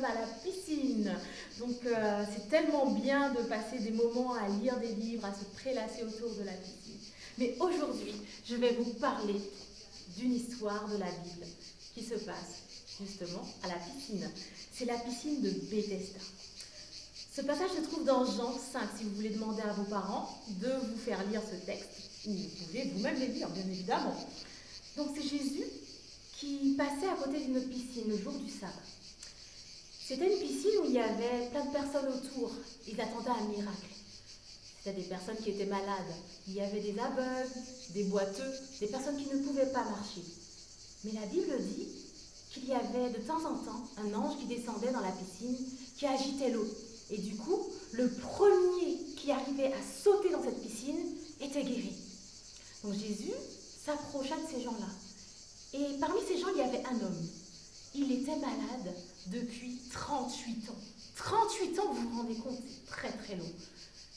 à la piscine. Donc c'est tellement bien de passer des moments à lire des livres, à se prélasser autour de la piscine. Mais aujourd'hui, je vais vous parler d'une histoire de la Bible qui se passe justement à la piscine. C'est la piscine de Bethesda. Ce passage se trouve dans Jean 5, si vous voulez demander à vos parents de vous faire lire ce texte, ou vous pouvez vous-même les lire, bien évidemment. Donc c'est Jésus qui passait à côté d'une piscine le jour du sabbat. C'était une piscine où il y avait plein de personnes autour. Ils attendaient un miracle. C'était des personnes qui étaient malades. Il y avait des aveugles, des boiteux, des personnes qui ne pouvaient pas marcher. Mais la Bible dit qu'il y avait de temps en temps un ange qui descendait dans la piscine, qui agitait l'eau. Et du coup, le premier qui arrivait à sauter dans cette piscine était guéri. Donc Jésus s'approcha de ces gens-là. Et parmi ces gens, il y avait un homme. Il était malade depuis 38 ans. 38 ans, vous vous rendez compte, c'est très très long.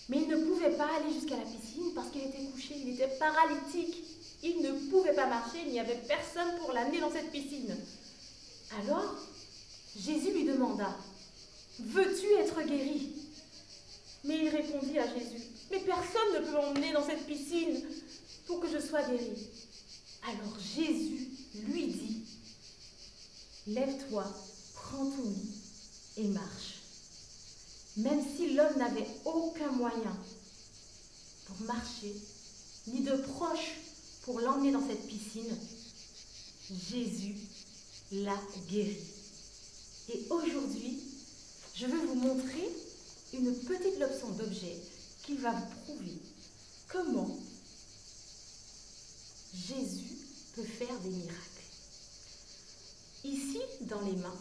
Mais il ne pouvait pas aller jusqu'à la piscine parce qu'il était couché, il était paralytique. Il ne pouvait pas marcher, il n'y avait personne pour l'amener dans cette piscine. Alors, Jésus lui demanda, « Veux-tu être guéri ?» Mais il répondit à Jésus, « Mais personne ne peut m'emmener dans cette piscine pour que je sois guéri. » Alors Jésus lui dit, « Lève-toi, prends ton lit et marche. » Même si l'homme n'avait aucun moyen pour marcher, ni de proche pour l'emmener dans cette piscine, Jésus l'a guéri. Et aujourd'hui, je veux vous montrer une petite leçon d'objet qui va vous prouver comment Jésus peut faire des miracles. Ici, dans les mains,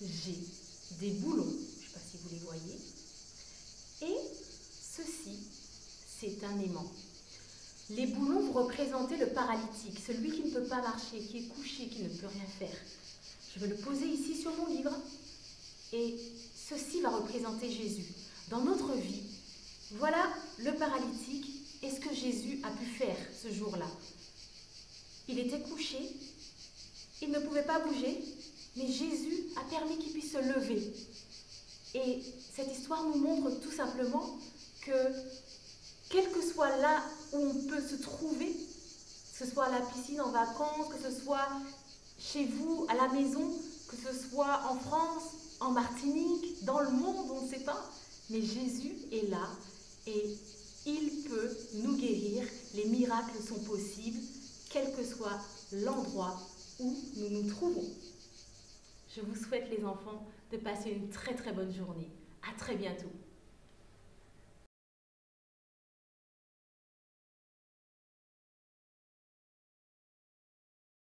j'ai des boulons, je ne sais pas si vous les voyez, et ceci, c'est un aimant. Les boulons vous représentez le paralytique, celui qui ne peut pas marcher, qui est couché, qui ne peut rien faire. Je vais le poser ici sur mon livre, et ceci va représenter Jésus. Dans notre vie, voilà le paralytique et ce que Jésus a pu faire ce jour-là. Il était couché, il ne pouvait pas bouger, mais Jésus a permis qu'il puisse se lever. Et cette histoire nous montre tout simplement que, quel que soit là où on peut se trouver, que ce soit à la piscine en vacances, que ce soit chez vous, à la maison, que ce soit en France, en Martinique, dans le monde, on ne sait pas, mais Jésus est là et il peut nous guérir. Les miracles sont possibles, quel que soit l'endroit où nous nous trouvons. Je vous souhaite, les enfants, de passer une très très bonne journée. À très bientôt.